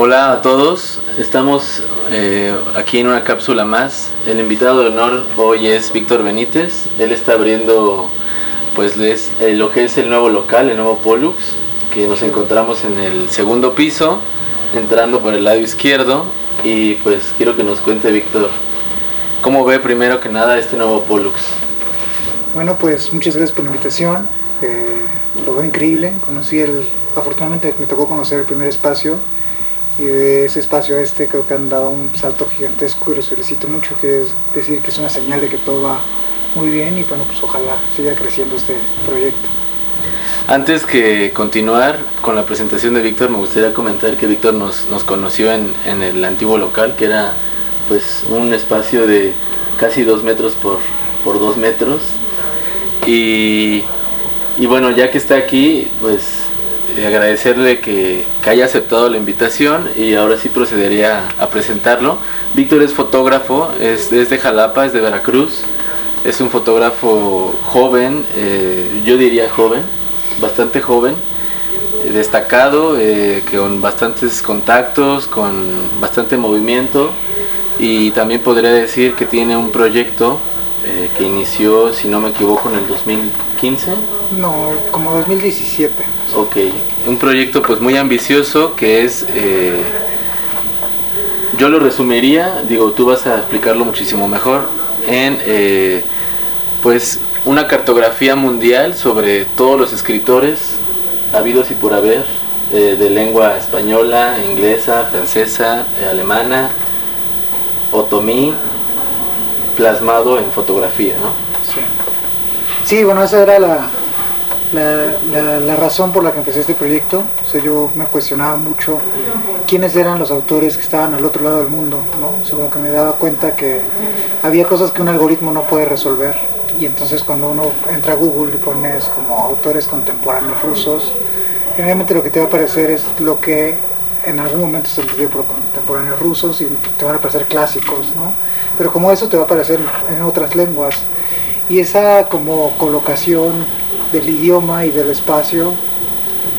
Hola a todos, estamos aquí en una cápsula más. El invitado de honor hoy es Víctor Benítez. Él está abriendo pues lo que es el nuevo local, el nuevo Pollux, que nos encontramos en el segundo piso, entrando por el lado izquierdo. Y pues quiero que nos cuente, Víctor, ¿cómo ve primero que nada este nuevo Pollux? Bueno, pues muchas gracias por la invitación. Lo veo increíble. Afortunadamente me tocó conocer el primer espacio, y de ese espacio a este creo que han dado un salto gigantesco y los felicito mucho, que es decir que es una señal de que todo va muy bien y bueno, pues ojalá siga creciendo este proyecto. Antes que continuar con la presentación de Víctor, me gustaría comentar que Víctor nos conoció en el antiguo local, que era pues un espacio de casi 2 metros por 2 metros. Y bueno, ya que está aquí, pues agradecerle que haya aceptado la invitación, y ahora sí procedería a presentarlo. Víctor es fotógrafo, es de Jalapa, es de Veracruz. Es un fotógrafo joven, yo diría joven, bastante joven, destacado, con bastantes contactos, con bastante movimiento, y también podría decir que tiene un proyecto que inició, si no me equivoco, en el 2015. No, como 2017. Ok, un proyecto pues muy ambicioso que es, yo lo resumiría, digo, tú vas a explicarlo muchísimo mejor, en pues una cartografía mundial sobre todos los escritores habidos y por haber, de lengua española, inglesa, francesa, alemana, otomí, plasmado en fotografía, ¿no? Sí, bueno, esa era la razón por la que empecé este proyecto. O sea, yo me cuestionaba mucho quiénes eran los autores que estaban al otro lado del mundo, ¿no? O sea, como que me daba cuenta que había cosas que un algoritmo no puede resolver, y entonces cuando uno entra a Google y pones como autores contemporáneos rusos, generalmente lo que te va a aparecer es lo que en algún momento se entendió por contemporáneos rusos, y te van a aparecer clásicos, ¿no? Pero como eso te va a aparecer en otras lenguas, y esa como colocación del idioma y del espacio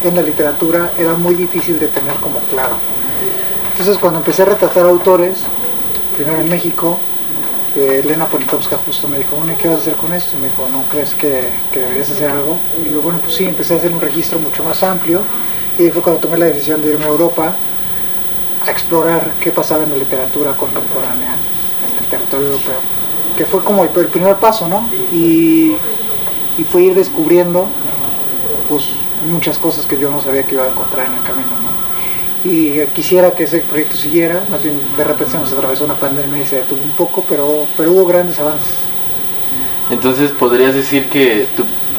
en la literatura era muy difícil de tener como claro. Entonces cuando empecé a retratar autores, primero en México, Elena Poniatowska justo me dijo, bueno, ¿qué vas a hacer con esto? Y me dijo, ¿no crees que deberías hacer algo? Y yo, bueno, pues sí, empecé a hacer un registro mucho más amplio, y ahí fue cuando tomé la decisión de irme a Europa a explorar qué pasaba en la literatura contemporánea en el territorio europeo, que fue como el primer paso, ¿no? Y fue ir descubriendo pues muchas cosas que yo no sabía que iba a encontrar en el camino, ¿no? Y quisiera que ese proyecto siguiera, más bien de repente se nos atravesó una pandemia y se detuvo un poco, pero hubo grandes avances. Entonces, ¿podrías decir que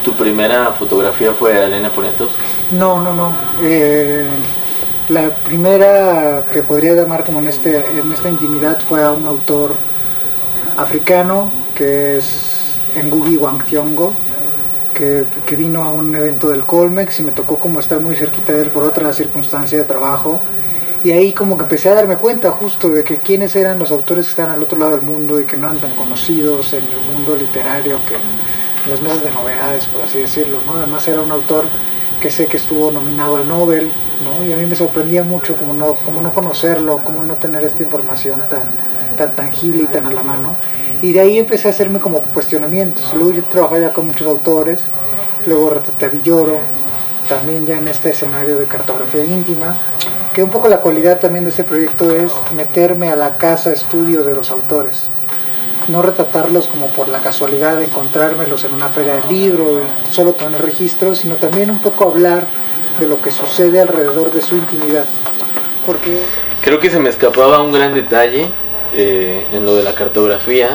tu primera fotografía fue a Elena Poniatowska? No. La primera que podría llamar como en esta intimidad fue a un autor africano que es Ngugi wa Thiong'o, que vino a un evento del Colmex, y me tocó como estar muy cerquita de él por otra circunstancia de trabajo, y ahí como que empecé a darme cuenta justo de que quiénes eran los autores que están al otro lado del mundo y que no eran tan conocidos en el mundo literario, que en las mesas de novedades, por así decirlo, ¿no? Además era un autor que sé que estuvo nominado al Nobel, ¿no? Y a mí me sorprendía mucho como no conocerlo, como no tener esta información tan tangible y tan a la mano. Y de ahí empecé a hacerme como cuestionamientos. Luego yo trabajé ya con muchos autores, luego retraté a Villoro, también ya en este escenario de cartografía íntima, que un poco la cualidad también de este proyecto es meterme a la casa estudio de los autores, no retratarlos como por la casualidad de encontrármelos en una feria del libro y solo tener registros, sino también un poco hablar de lo que sucede alrededor de su intimidad. Porque creo que se me escapaba un gran detalle en lo de la cartografía.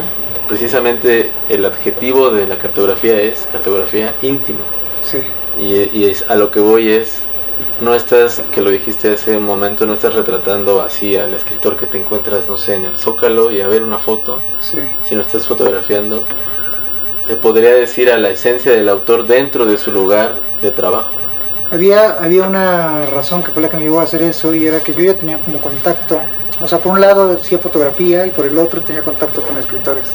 Precisamente el adjetivo de la cartografía es cartografía íntima. Sí. Y es, a lo que voy es, no estás, que lo dijiste hace un momento, no estás retratando así al escritor que te encuentras, no sé, en el Zócalo y a ver una foto, Sí. sino estás fotografiando, se podría decir, a la esencia del autor dentro de su lugar de trabajo. Había una razón que fue la que me llevó a hacer eso, y era que yo ya tenía como contacto, o sea, por un lado hacía fotografía y por el otro tenía contacto con escritores.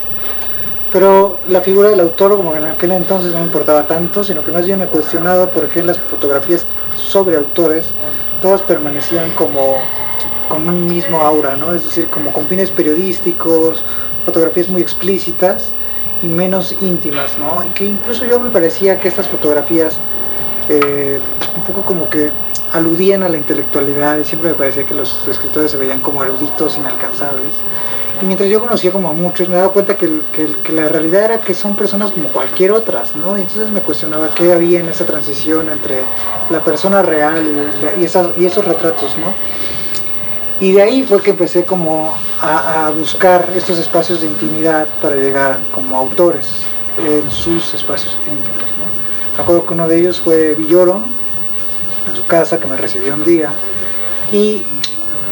Pero la figura del autor, como en aquel entonces, no me importaba tanto, sino que más bien me cuestionaba por qué las fotografías sobre autores todas permanecían como con un mismo aura, ¿no? Es decir, como con fines periodísticos, fotografías muy explícitas y menos íntimas, ¿no? Y que incluso yo me parecía que estas fotografías un poco como que aludían a la intelectualidad, y siempre me parecía que los escritores se veían como eruditos inalcanzables. Y mientras yo conocía como a muchos, me daba cuenta que la realidad era que son personas como cualquier otras, ¿no? Y entonces me cuestionaba qué había en esa transición entre la persona real y esos retratos, ¿no? Y de ahí fue que empecé como a buscar estos espacios de intimidad para llegar como autores en sus espacios íntimos, ¿no? Me acuerdo que uno de ellos fue Villoro, en su casa, que me recibió un día, y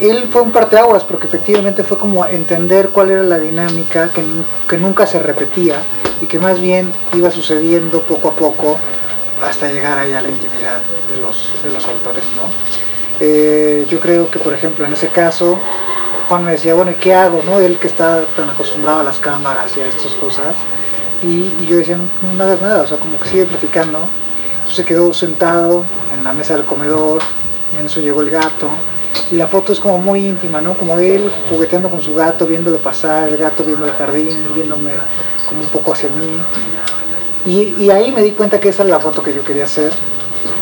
él fue un parteaguas porque efectivamente fue como entender cuál era la dinámica que nunca se repetía y que más bien iba sucediendo poco a poco hasta llegar ahí a la intimidad de los autores, ¿no? Yo creo que, por ejemplo, en ese caso, Juan me decía, bueno, ¿y qué hago? ¿No? Él que está tan acostumbrado a las cámaras y a estas cosas, y yo decía, no hagas nada, o sea, como que sigue platicando. Entonces se quedó sentado en la mesa del comedor, y en eso llegó el gato, y la foto es como muy íntima, ¿no? Como él jugueteando con su gato, viéndolo pasar, el gato viendo el jardín, viéndome como un poco hacia mí. Y ahí me di cuenta que esa era la foto que yo quería hacer,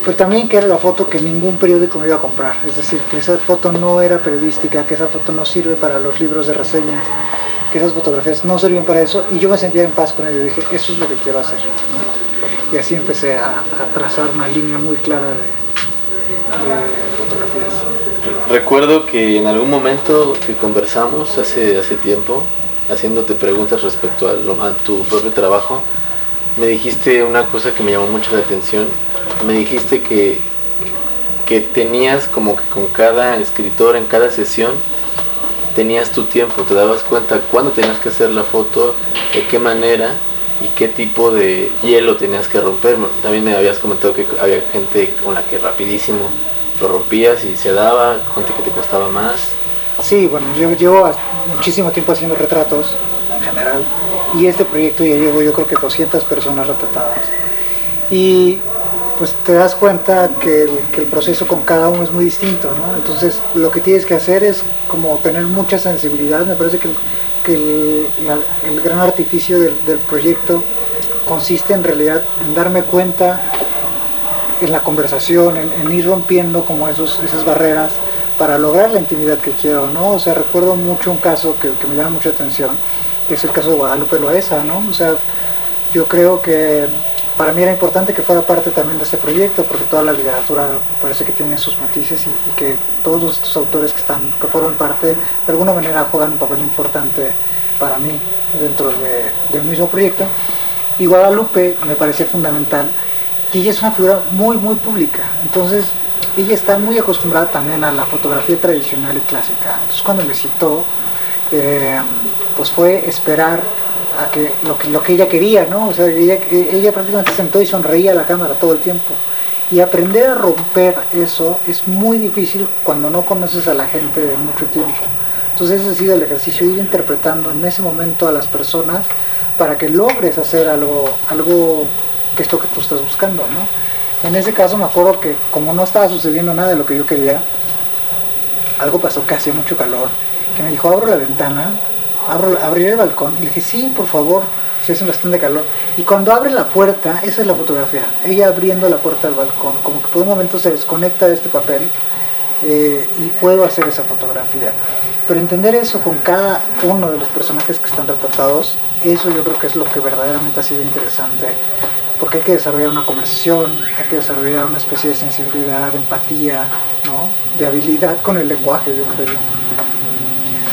pero también que era la foto que ningún periódico me iba a comprar. Es decir, que esa foto no era periodística, que esa foto no sirve para los libros de reseñas, que esas fotografías no sirven para eso, y yo me sentía en paz con ello. Dije, eso es lo que quiero hacer, ¿no? Y así empecé a trazar una línea muy clara de fotografías. Recuerdo que en algún momento que conversamos hace tiempo, haciéndote preguntas respecto a tu propio trabajo, me dijiste una cosa que me llamó mucho la atención. Me dijiste que tenías como que con cada escritor, en cada sesión, tenías tu tiempo, te dabas cuenta cuándo tenías que hacer la foto, de qué manera y qué tipo de hielo tenías que romper. También me habías comentado que había gente con la que rapidísimo lo rompías y se daba, gente que te costaba más. Sí, bueno, yo llevo muchísimo tiempo haciendo retratos en general, y este proyecto ya llevo, yo creo que 200 personas retratadas, y pues te das cuenta que el proceso con cada uno es muy distinto, ¿no? Entonces lo que tienes que hacer es como tener mucha sensibilidad. Me parece que el gran artificio del proyecto consiste en realidad en darme cuenta en la conversación, en ir rompiendo como esas barreras para lograr la intimidad que quiero, ¿no? O sea, recuerdo mucho un caso que me llama mucha atención, que es el caso de Guadalupe Loaesa, ¿no? O sea, yo creo que para mí era importante que fuera parte también de este proyecto, porque toda la literatura parece que tiene sus matices, y que todos estos autores que forman parte, de alguna manera juegan un papel importante para mí dentro del mismo proyecto. Y Guadalupe me parecía fundamental, y ella es una figura muy, muy pública. Entonces, ella está muy acostumbrada también a la fotografía tradicional y clásica. Entonces, cuando me citó, pues fue esperar a que lo que ella quería, ¿no? O sea, ella prácticamente sentó y sonreía a la cámara todo el tiempo. Y aprender a romper eso es muy difícil cuando no conoces a la gente de mucho tiempo. Entonces, ese ha sido el ejercicio, ir interpretando en ese momento a las personas para que logres hacer algo que es lo que tú estás buscando, ¿no? En ese caso me acuerdo que como no estaba sucediendo nada de lo que yo quería, algo pasó que hacía mucho calor, que me dijo, abro la ventana, abriré el balcón, y le dije, sí, por favor, si hace bastante calor. Y cuando abre la puerta, esa es la fotografía, ella abriendo la puerta del balcón, como que por un momento se desconecta de este papel, y puedo hacer esa fotografía. Pero entender eso con cada uno de los personajes que están retratados, eso yo creo que es lo que verdaderamente ha sido interesante, porque hay que desarrollar una conversación, hay que desarrollar una especie de sensibilidad, de empatía, ¿no? De habilidad con el lenguaje, yo creo.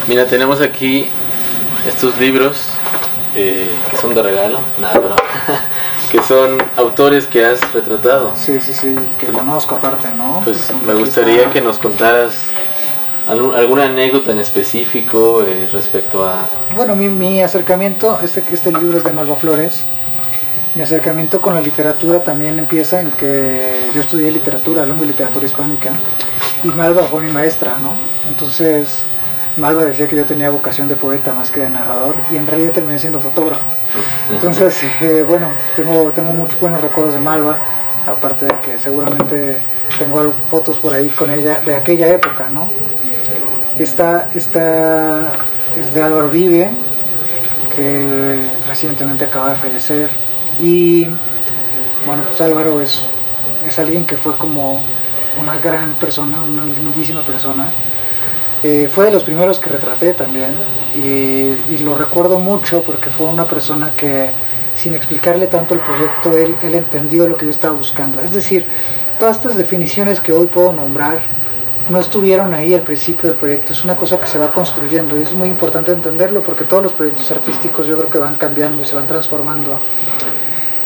Mira, tenemos aquí estos libros que son de regalo, nada, pero que son autores que has retratado. Sí, que conozco aparte, ¿no? Pues me gustaría que nos contaras alguna anécdota en específico respecto a... Bueno, mi acercamiento, este libro es de Malva Flores. Mi acercamiento con la literatura también empieza en que yo estudié literatura, lengua y literatura hispánica, y Malva fue mi maestra, ¿no? Entonces Malva decía que yo tenía vocación de poeta más que de narrador, y en realidad terminé siendo fotógrafo. Entonces, bueno, tengo muchos buenos recuerdos de Malva, aparte de que seguramente tengo fotos por ahí con ella de aquella época, ¿no? Esta es de Álvaro Uribe, que recientemente acaba de fallecer. Y bueno, pues Álvaro es alguien que fue como una gran persona, una lindísima persona. Fue de los primeros que retraté también, y lo recuerdo mucho porque fue una persona que, sin explicarle tanto el proyecto, él entendió lo que yo estaba buscando. Es decir, todas estas definiciones que hoy puedo nombrar no estuvieron ahí al principio del proyecto, es una cosa que se va construyendo, y es muy importante entenderlo porque todos los proyectos artísticos yo creo que van cambiando y se van transformando.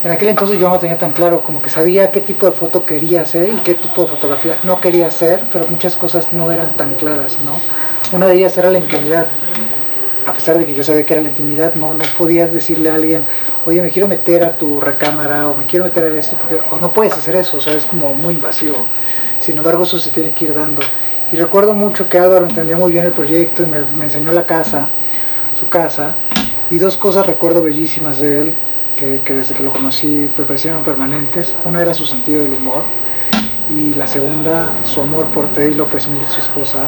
En aquel entonces yo no tenía tan claro, como que sabía qué tipo de foto quería hacer y qué tipo de fotografía no quería hacer, pero muchas cosas no eran tan claras, ¿no? Una de ellas era la intimidad. A pesar de que yo sabía que era la intimidad, no podías decirle a alguien, oye, me quiero meter a tu recámara, o me quiero meter a esto, o no puedes hacer eso, o sea, es como muy invasivo. Sin embargo, eso se tiene que ir dando. Y recuerdo mucho que Álvaro entendió muy bien el proyecto y me enseñó su casa, y dos cosas recuerdo bellísimas de él, que desde que lo conocí me parecieron permanentes. Una era su sentido del humor, y la segunda, su amor por Teddy López Mil, su esposa.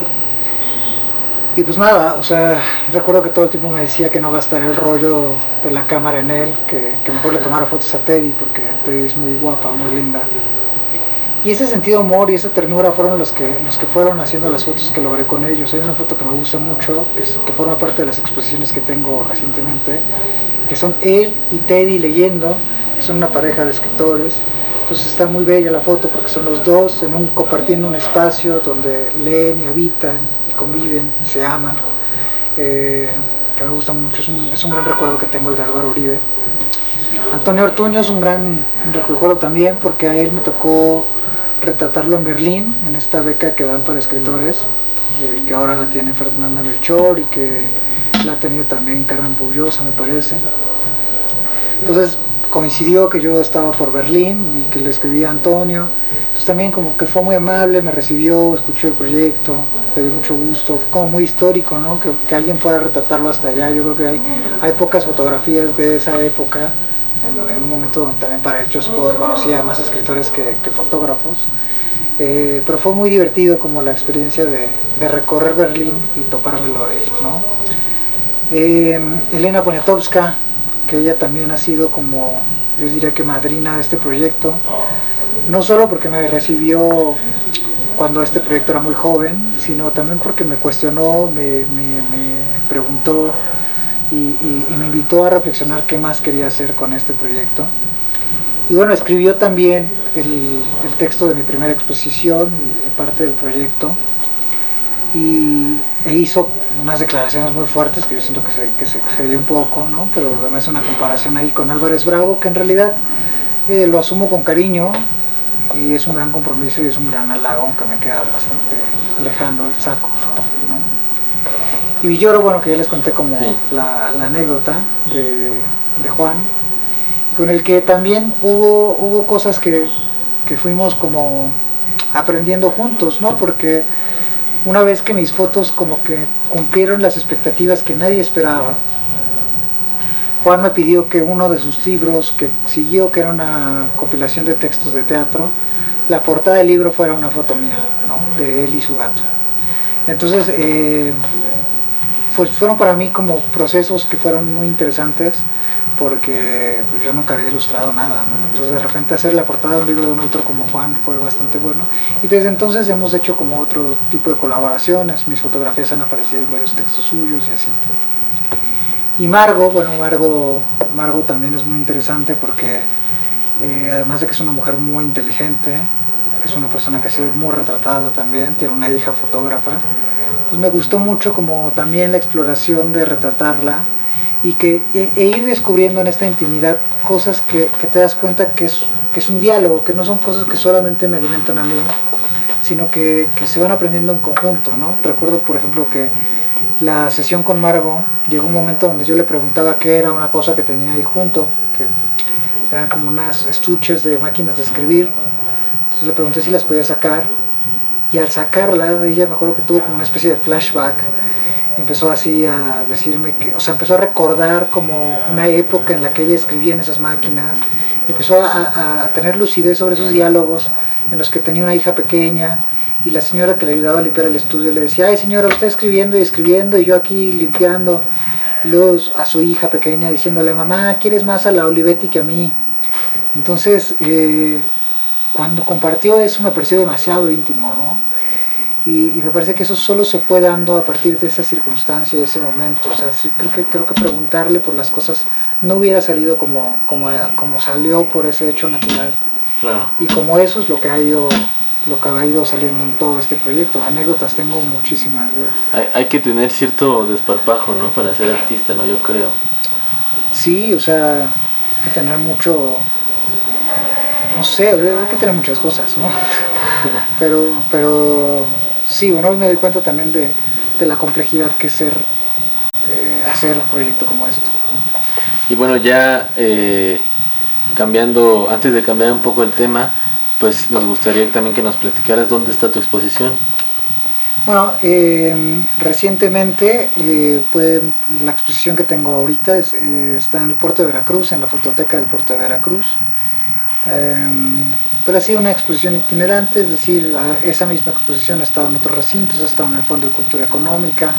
Y pues nada, o sea, recuerdo que todo el tiempo me decía que no gastara el rollo de la cámara en él, que mejor le tomara fotos a Teddy, porque Teddy es muy guapa, muy linda. Y ese sentido de humor y esa ternura fueron los que fueron haciendo las fotos que logré con ellos. Hay una foto que me gusta mucho, que forma parte de las exposiciones que tengo recientemente, que son él y Teddy leyendo, que son una pareja de escritores. Entonces está muy bella la foto porque son los dos compartiendo un espacio donde leen y habitan y conviven y se aman, que me gusta mucho. Es un gran recuerdo que tengo, el de Álvaro Uribe. Antonio Ortuño es un gran recuerdo también, porque a él me tocó retratarlo en Berlín, en esta beca que dan para escritores, que ahora la tiene Fernanda Melchor y que la ha tenido también Carmen Bullosa, me parece. Entonces coincidió que yo estaba por Berlín y que le escribí a Antonio. Entonces también como que fue muy amable, me recibió, escuchó el proyecto, le dio mucho gusto. Fue como muy histórico, ¿no? Que alguien pueda retratarlo hasta allá. Yo creo que hay pocas fotografías de esa época, en un momento donde también para el supongo conocía más escritores que fotógrafos. Pero fue muy divertido como la experiencia de recorrer Berlín y topármelo a él, ¿no? Elena Poniatowska, que ella también ha sido como, yo diría que madrina de este proyecto, no solo porque me recibió cuando este proyecto era muy joven, sino también porque me cuestionó, me preguntó y me invitó a reflexionar qué más quería hacer con este proyecto. Y bueno, escribió también el texto de mi primera exposición, parte del proyecto, e hizo unas declaraciones muy fuertes que yo siento que se excedió un poco, ¿no? Pero me hace una comparación ahí con Álvarez Bravo, que en realidad lo asumo con cariño, y es un gran compromiso y es un gran halago, aunque me queda bastante lejano el saco, ¿no? Y Villoro, bueno, que ya les conté como sí, la anécdota de Juan, con el que también hubo cosas que fuimos como aprendiendo juntos, ¿no? Porque una vez que mis fotos como que cumplieron las expectativas que nadie esperaba, Juan me pidió que uno de sus libros que siguió, que era una compilación de textos de teatro, la portada del libro fuera una foto mía, ¿no? De él y su gato. Entonces pues fueron para mí como procesos que fueron muy interesantes, porque pues yo nunca había ilustrado nada, ¿no? Entonces de repente hacer la portada de un libro de un autor como Juan fue bastante bueno, y desde entonces hemos hecho como otro tipo de colaboraciones. Mis fotografías han aparecido en varios textos suyos y así. Y Margo, bueno, Margo también es muy interesante porque además de que es una mujer muy inteligente, es una persona que ha sido muy retratada también, tiene una hija fotógrafa. Pues me gustó mucho como también la exploración de retratarla y ir descubriendo en esta intimidad cosas que te das cuenta que es un diálogo, que no son cosas que solamente me alimentan a mí, sino que se van aprendiendo en conjunto, ¿no? Recuerdo, por ejemplo, que la sesión con Margo llegó un momento donde yo le preguntaba qué era una cosa que tenía ahí junto, que eran como unas estuches de máquinas de escribir. Entonces le pregunté si las podía sacar, y al sacarla, ella me acuerdo que tuvo como una especie de flashback. Empezó así a decirme que, o sea, empezó a recordar como una época en la que ella escribía en esas máquinas, empezó a tener lucidez sobre esos diálogos en los que tenía una hija pequeña, y la señora que le ayudaba a limpiar el estudio le decía, ay señora, usted escribiendo y escribiendo y yo aquí limpiando. Y luego a su hija pequeña diciéndole, mamá, ¿quieres más a la Olivetti que a mí? Entonces, cuando compartió eso me pareció demasiado íntimo, ¿no? Y me parece que eso solo se fue dando a partir de esa circunstancia, de ese momento. O sea, sí, creo que preguntarle por las cosas no hubiera salido como salió por ese hecho natural. Claro. Y como eso es lo que ha ido saliendo en todo este proyecto. Anécdotas tengo muchísimas. Hay que tener cierto desparpajo, ¿no? Para ser artista, ¿no? Yo creo. Sí, o sea, hay que tener mucho, no sé, hay que tener muchas cosas, ¿no? pero sí, uno me doy cuenta también de la complejidad que es hacer un proyecto como esto. Y bueno, ya antes de cambiar un poco el tema, pues nos gustaría también que nos platicaras dónde está tu exposición. Bueno, recientemente la exposición que tengo ahorita está en el puerto de Veracruz, en la fototeca del puerto de Veracruz. Pero ha sido una exposición itinerante, es decir, esa misma exposición ha estado en otros recintos, ha estado en el Fondo de Cultura Económica,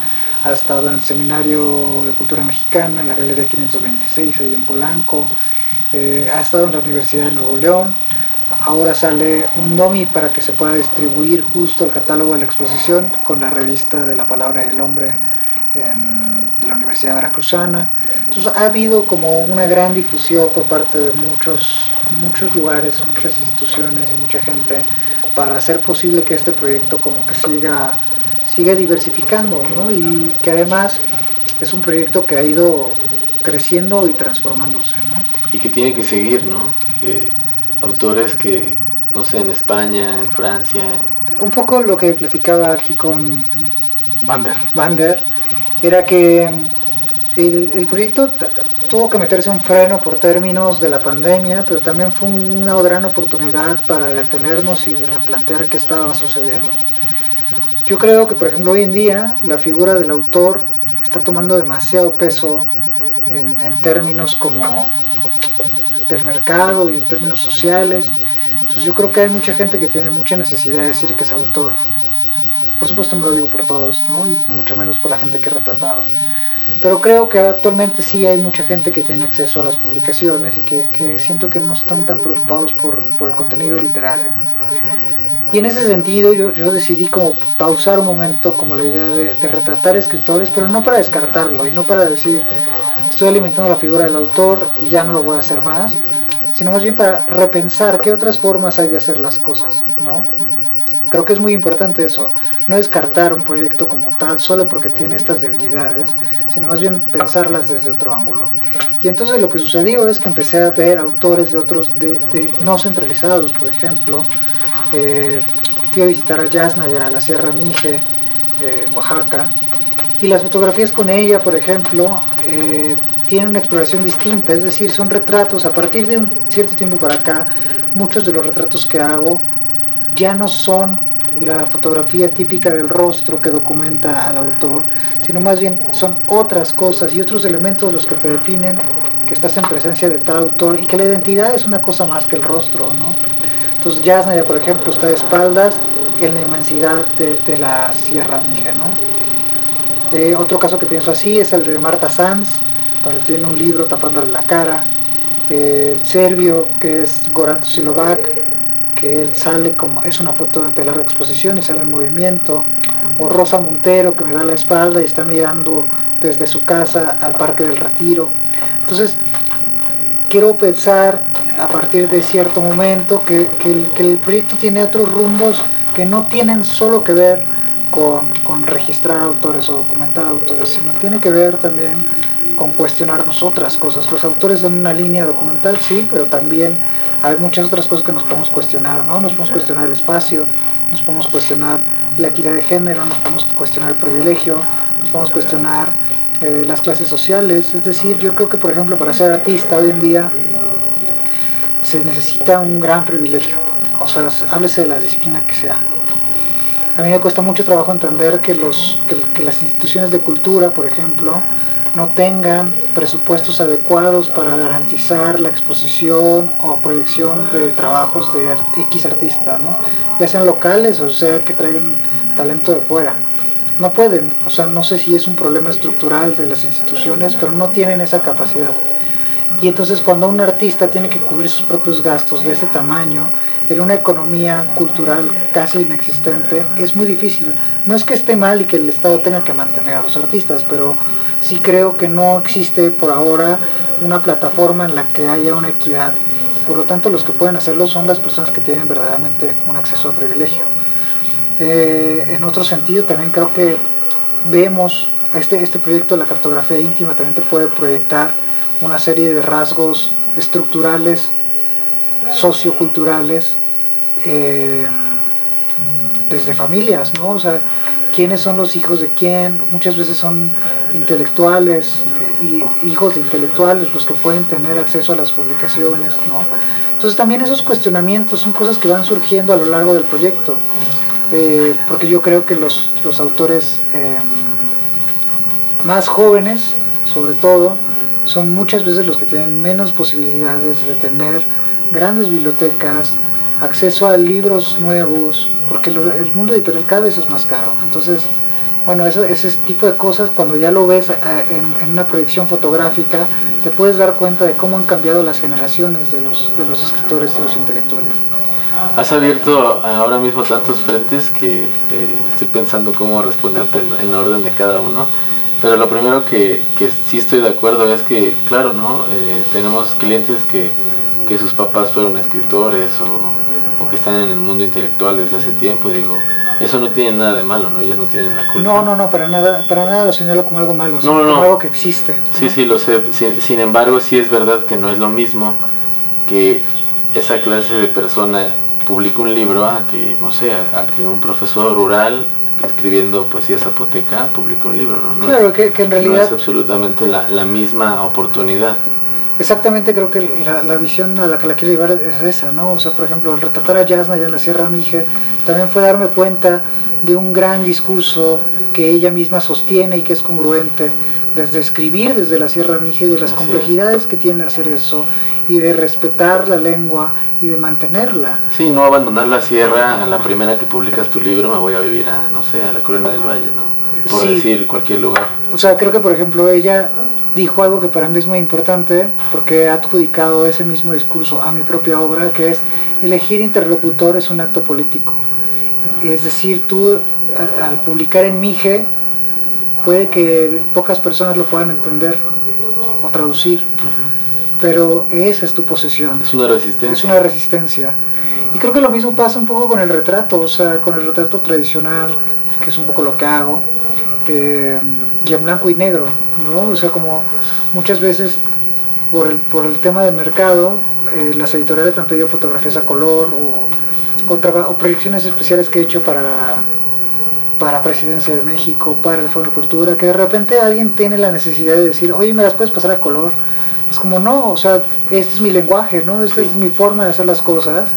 ha estado en el Seminario de Cultura Mexicana, en la Galería 526, ahí en Polanco, ha estado en la Universidad de Nuevo León. Ahora sale un DOMI para que se pueda distribuir justo el catálogo de la exposición con la revista de la Palabra del Hombre de la Universidad Veracruzana. Entonces ha habido como una gran difusión por parte de muchos lugares, muchas instituciones y mucha gente para hacer posible que este proyecto como que siga diversificando, ¿no? Y que además es un proyecto que ha ido creciendo y transformándose, ¿no? Y que tiene que seguir, ¿no? Autores que, no sé, en España, en Francia. Un poco lo que platicaba aquí con Vander era que el proyecto tuvo que meterse un freno por términos de la pandemia, pero también fue una gran oportunidad para detenernos y replantear qué estaba sucediendo. Yo creo que, por ejemplo, hoy en día la figura del autor está tomando demasiado peso en términos como del mercado y en términos sociales. Entonces yo creo que hay mucha gente que tiene mucha necesidad de decir que es autor. Por supuesto no lo digo por todos, ¿no? Y mucho menos por la gente que he retratado. Pero creo que actualmente sí hay mucha gente que tiene acceso a las publicaciones y que siento que no están tan preocupados por el contenido literario. Y en ese sentido yo decidí como pausar un momento como la idea de retratar escritores, pero no para descartarlo y no para decir estoy alimentando la figura del autor y ya no lo voy a hacer más, sino más bien para repensar qué otras formas hay de hacer las cosas, ¿no? Creo que es muy importante eso, no descartar un proyecto como tal solo porque tiene estas debilidades, sino más bien pensarlas desde otro ángulo. Y entonces lo que sucedió es que empecé a ver autores de otros, de no centralizados, por ejemplo. Fui a visitar a Yasnaya, a la Sierra Mije, Oaxaca, y las fotografías con ella, por ejemplo, tienen una exploración distinta, es decir, son retratos. A partir de un cierto tiempo para acá, muchos de los retratos que hago ya no son la fotografía típica del rostro que documenta al autor, sino más bien son otras cosas y otros elementos los que te definen que estás en presencia de tal autor y que la identidad es una cosa más que el rostro, ¿no? Entonces Yasnaya, por ejemplo, está de espaldas en la inmensidad de la Sierra Mije, ¿no? Otro caso que pienso así es el de Marta Sanz, donde tiene un libro tapándole la cara. El serbio, que es Goran Silovac, que él sale como, es una foto de larga exposición y sale en movimiento. O Rosa Montero, que me da la espalda y está mirando desde su casa al Parque del Retiro. Entonces, quiero pensar a partir de cierto momento que el proyecto tiene otros rumbos que no tienen solo que ver con registrar autores o documentar autores, sino tiene que ver también con cuestionarnos otras cosas. Los autores dan una línea documental, sí, pero también hay muchas otras cosas que nos podemos cuestionar, ¿no? Nos podemos cuestionar el espacio, nos podemos cuestionar la equidad de género, nos podemos cuestionar el privilegio, nos podemos cuestionar las clases sociales. Es decir, yo creo que, por ejemplo, para ser artista hoy en día se necesita un gran privilegio, o sea, háblese de la disciplina que sea. A mí me cuesta mucho trabajo entender que las instituciones de cultura, por ejemplo, no tengan presupuestos adecuados para garantizar la exposición o proyección de trabajos de X artista, ¿no? Ya sean locales o sea que traigan talento de fuera. No pueden, o sea, no sé si es un problema estructural de las instituciones, pero no tienen esa capacidad. Y entonces cuando un artista tiene que cubrir sus propios gastos de ese tamaño, en una economía cultural casi inexistente, es muy difícil. No es que esté mal y que el Estado tenga que mantener a los artistas, pero sí creo que no existe por ahora una plataforma en la que haya una equidad. Por lo tanto, los que pueden hacerlo son las personas que tienen verdaderamente un acceso a privilegio. En otro sentido, también creo que vemos este proyecto de la cartografía íntima también te puede proyectar una serie de rasgos estructurales, socioculturales, desde familias, ¿no? O sea, quiénes son los hijos de quién, muchas veces son intelectuales, hijos de intelectuales los que pueden tener acceso a las publicaciones, ¿no? Entonces también esos cuestionamientos son cosas que van surgiendo a lo largo del proyecto, porque yo creo que los autores más jóvenes, sobre todo, son muchas veces los que tienen menos posibilidades de tener grandes bibliotecas, acceso a libros nuevos, porque el mundo editorial cada vez es más caro. Entonces, bueno, ese tipo de cosas, cuando ya lo ves en una proyección fotográfica, te puedes dar cuenta de cómo han cambiado las generaciones de los escritores y los intelectuales. Has abierto ahora mismo tantos frentes que estoy pensando cómo responderte en orden de cada uno. Pero lo primero que sí estoy de acuerdo es que, claro, ¿no? Tenemos clientes que sus papás fueron escritores o que están en el mundo intelectual desde hace tiempo. Digo, eso no tiene nada de malo, ¿no? Ellos no tienen la culpa. No, para nada lo señalo como algo malo, sino como algo que existe, ¿no? Sí, lo sé. Sin embargo, sí es verdad que no es lo mismo que esa clase de persona publique un libro a que, no sé, a que un profesor rural escribiendo poesía zapoteca publica un libro, ¿no? Claro, que en realidad no es absolutamente la misma oportunidad. Exactamente, creo que la visión a la que la quiero llevar es esa, ¿no? O sea, por ejemplo, al retratar a Yasnaya en la Sierra Mije, también fue darme cuenta de un gran discurso que ella misma sostiene y que es congruente, desde escribir desde la Sierra Mije, de las complejidades que tiene hacer eso, y de respetar la lengua y de mantenerla. Sí, no abandonar la sierra a la primera que publicas tu libro, me voy a vivir a, no sé, a la Colina del Valle, ¿no? Por decir cualquier lugar. O sea, creo que, por ejemplo, ella dijo algo que para mí es muy importante, porque he adjudicado ese mismo discurso a mi propia obra, que es: elegir interlocutor es un acto político. Es decir, tú al publicar en Mije, puede que pocas personas lo puedan entender o traducir, pero esa es tu posesión. Es una resistencia. Es una resistencia. Y creo que lo mismo pasa un poco con el retrato, o sea, con el retrato tradicional, que es un poco lo que hago, y en blanco y negro, ¿no? O sea, como muchas veces por el tema del mercado, las editoriales me han pedido fotografías a color o proyecciones especiales que he hecho para Presidencia de México, para el Fondo de Cultura, que de repente alguien tiene la necesidad de decir: oye, ¿me las puedes pasar a color? Es como, no, o sea, este es mi lenguaje, ¿no? Esta es mi forma de hacer las cosas,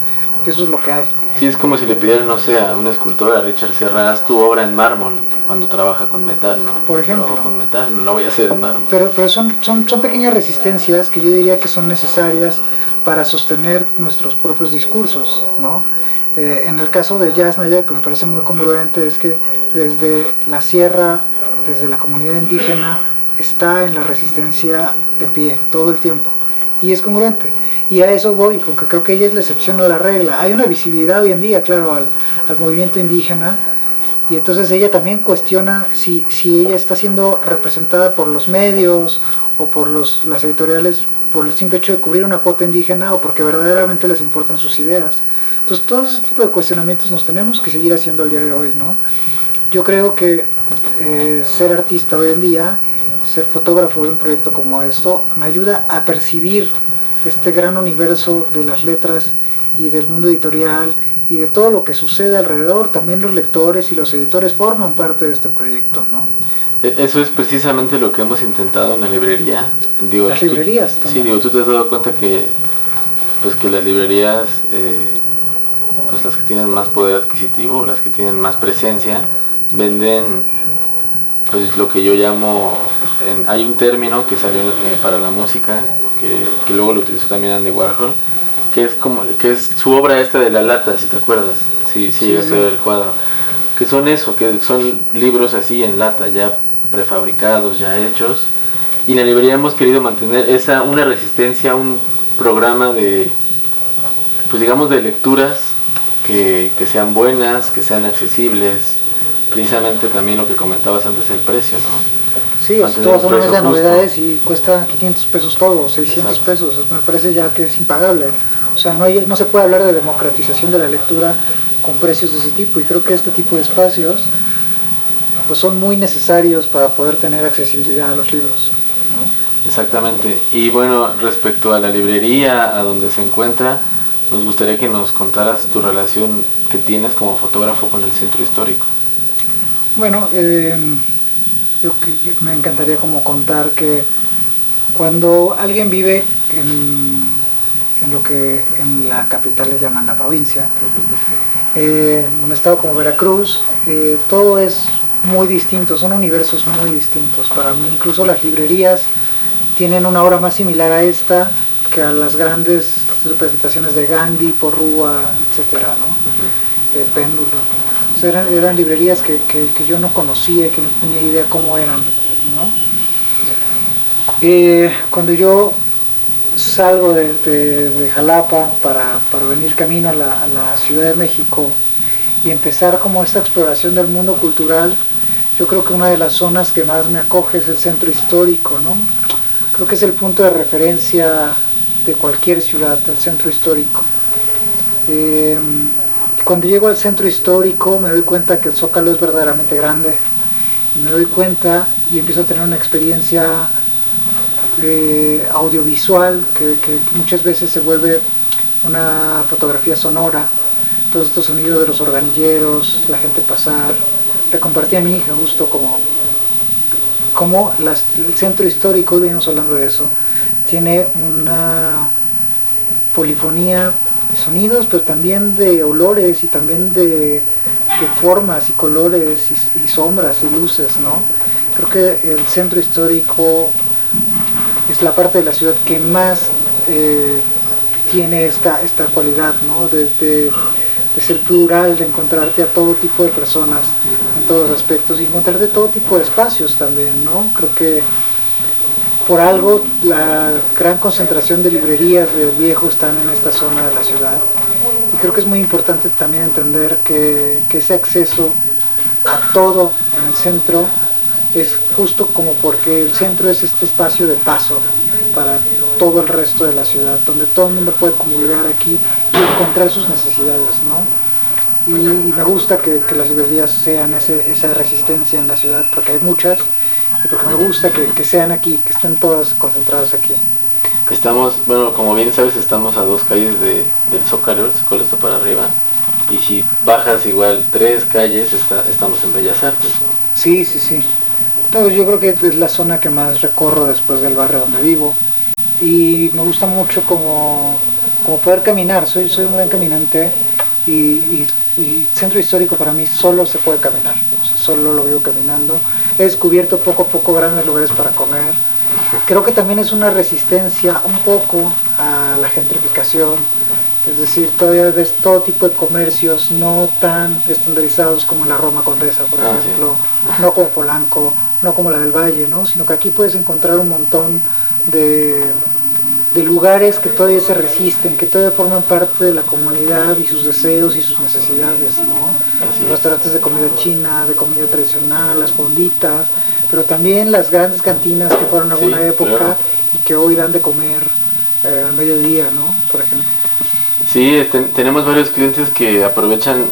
que eso es lo que hay. Sí, es como si le pidieran, no sé, a un escultor, a Richard Serra, haz tu obra en mármol cuando trabaja con metal, ¿no? Por ejemplo. Trabajo con metal, no lo voy a hacer en mármol. Pero son pequeñas resistencias que yo diría que son necesarias para sostener nuestros propios discursos, ¿no? En el caso de Yasnaya, que me parece muy congruente, es que desde la sierra, desde la comunidad indígena, está en la resistencia de pie todo el tiempo, y es congruente. Y a eso voy, porque creo que ella es la excepción a la regla. Hay una visibilidad hoy en día, claro, al movimiento indígena, y entonces ella también cuestiona si ella está siendo representada por los medios o por las editoriales por el simple hecho de cubrir una cuota indígena, o porque verdaderamente les importan sus ideas. Entonces todo ese tipo de cuestionamientos nos tenemos que seguir haciendo al día de hoy, ¿no? Yo creo que ser artista hoy en día, ser fotógrafo de un proyecto como esto, me ayuda a percibir este gran universo de las letras y del mundo editorial y de todo lo que sucede alrededor. También los lectores y los editores forman parte de este proyecto, ¿no? Eso es precisamente lo que hemos intentado en la librería. Digo, las librerías también. Sí, digo, tú te has dado cuenta que las librerías, pues las que tienen más poder adquisitivo, las que tienen más presencia, venden pues lo que yo llamo hay un término que salió para la música, que luego lo utilizó también Andy Warhol, que es su obra esta de la lata, si te acuerdas, sí, llegaste a ver el cuadro, que son libros así en lata, ya prefabricados, ya hechos, y en la librería hemos querido mantener una resistencia, un programa de, pues digamos, de lecturas que sean buenas, que sean accesibles, precisamente también lo que comentabas antes, el precio, ¿no? Sí, todas son de novedades y cuesta 500 pesos todo, 600 Exacto. pesos, me parece ya que es impagable. O sea, no se puede hablar de democratización de la lectura con precios de ese tipo, y creo que este tipo de espacios pues son muy necesarios para poder tener accesibilidad a los libros, ¿no? Exactamente. Y bueno, respecto a la librería, a donde se encuentra, nos gustaría que nos contaras tu relación que tienes como fotógrafo con el centro histórico. Bueno, yo me encantaría como contar que cuando alguien vive en lo que en la capital le llaman la provincia, en un estado como Veracruz, todo es muy distinto, son universos muy distintos. Para mí incluso las librerías tienen una obra más similar a esta que a las grandes representaciones de Gandhi, Porrúa, etcétera, ¿no? Péndulo. O sea, eran librerías que yo no conocía, que no tenía idea cómo eran, ¿no? Cuando yo salgo de Jalapa para venir camino a la Ciudad de México y empezar como esta exploración del mundo cultural, yo creo que una de las zonas que más me acoge es el centro histórico, ¿no? Creo que es el punto de referencia de cualquier ciudad, el centro histórico. Cuando llego al centro histórico me doy cuenta que el Zócalo es verdaderamente grande, y me doy cuenta y empiezo a tener una experiencia audiovisual que muchas veces se vuelve una fotografía sonora, todos estos sonidos de los organilleros, la gente pasar. Le compartí a mi hija justo como el centro histórico, hoy venimos hablando de eso, tiene una polifonía de sonidos, pero también de olores y también de formas y colores y sombras y luces, ¿no? Creo que el centro histórico es la parte de la ciudad que más tiene esta cualidad, ¿no? De ser plural, de encontrarte a todo tipo de personas en todos los aspectos y encontrarte todo tipo de espacios también, ¿no? Creo que por algo la gran concentración de librerías de viejo están en esta zona de la ciudad, y creo que es muy importante también entender que ese acceso a todo en el centro es justo como porque el centro es este espacio de paso para todo el resto de la ciudad, donde todo el mundo puede comulgar aquí y encontrar sus necesidades, ¿no? Y me gusta que las librerías sean esa resistencia en la ciudad, porque hay muchas, y porque me gusta que sean aquí, que estén todas concentradas aquí. Estamos, bueno, como bien sabes, estamos a 2 calles del Zócalo, el Zócalo está para arriba, y si bajas igual 3 calles, estamos en Bellas Artes, ¿no? Sí. Entonces yo creo que es la zona que más recorro después del barrio donde vivo, y me gusta mucho como poder caminar. Soy un gran caminante, y centro histórico para mí solo se puede caminar, o sea, solo lo vivo caminando. He descubierto poco a poco grandes lugares para comer. Creo que también es una resistencia un poco a la gentrificación, es decir, todavía ves todo tipo de comercios no tan estandarizados como la Roma Condesa, por ejemplo, sí. No como Polanco, no como la del Valle, ¿no? Sino que aquí puedes encontrar un montón de lugares que todavía se resisten, que todavía forman parte de la comunidad y sus deseos y sus necesidades, ¿no? Restaurantes de comida china, de comida tradicional, las fonditas, pero también las grandes cantinas que fueron en alguna época, claro, y que hoy dan de comer al mediodía, ¿no? Por ejemplo. Sí, tenemos varios clientes que aprovechan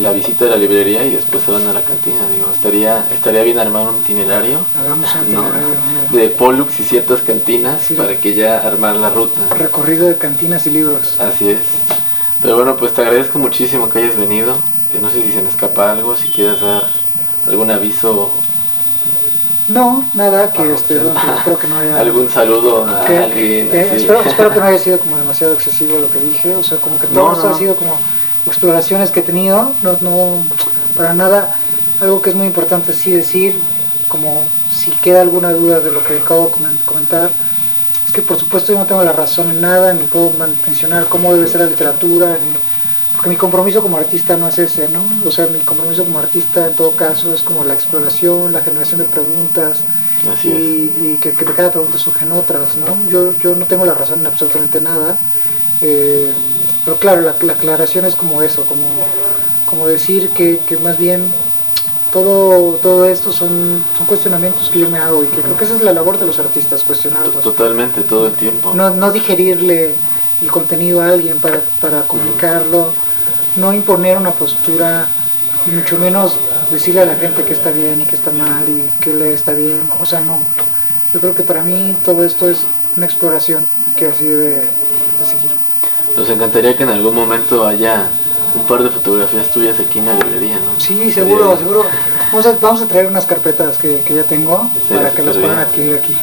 la visita de la librería y después se van a la cantina. Digo, estaría bien armar un itinerario. Hagamos un itinerario, de Pollux y ciertas cantinas, sí, para que ya armar la ruta. Recorrido de cantinas y libros. Así es. Pero bueno, pues te agradezco muchísimo que hayas venido. No sé si se me escapa algo, si quieres dar algún aviso. No, nada, que espero que no haya... ¿Algún saludo a alguien? Espero que no haya sido como demasiado excesivo lo que dije, o sea, como que todo esto ha sido como exploraciones que he tenido, no para nada. Algo que es muy importante sí decir, como si queda alguna duda de lo que acabo de comentar, es que por supuesto yo no tengo la razón en nada, ni puedo mencionar cómo debe ser la literatura, porque mi compromiso como artista no es ese, ¿no? O sea, mi compromiso como artista en todo caso es como la exploración, la generación de preguntas, y que de cada pregunta surgen otras, ¿no? Yo no tengo la razón en absolutamente nada, pero claro, la aclaración es como eso, como decir que más bien todo esto son cuestionamientos que yo me hago y que creo que esa es la labor de los artistas, cuestionarlos. Totalmente, todo el tiempo. No digerirle el contenido a alguien para comunicarlo, no imponer una postura, y mucho menos decirle a la gente que está bien y que está mal y que leer está bien, o sea, no. Yo creo que para mí todo esto es una exploración que así debe de seguir. Nos encantaría que en algún momento haya un par de fotografías tuyas aquí en la librería, ¿no? Sí, seguro. Vamos a traer unas carpetas que ya tengo para que las puedan adquirir aquí.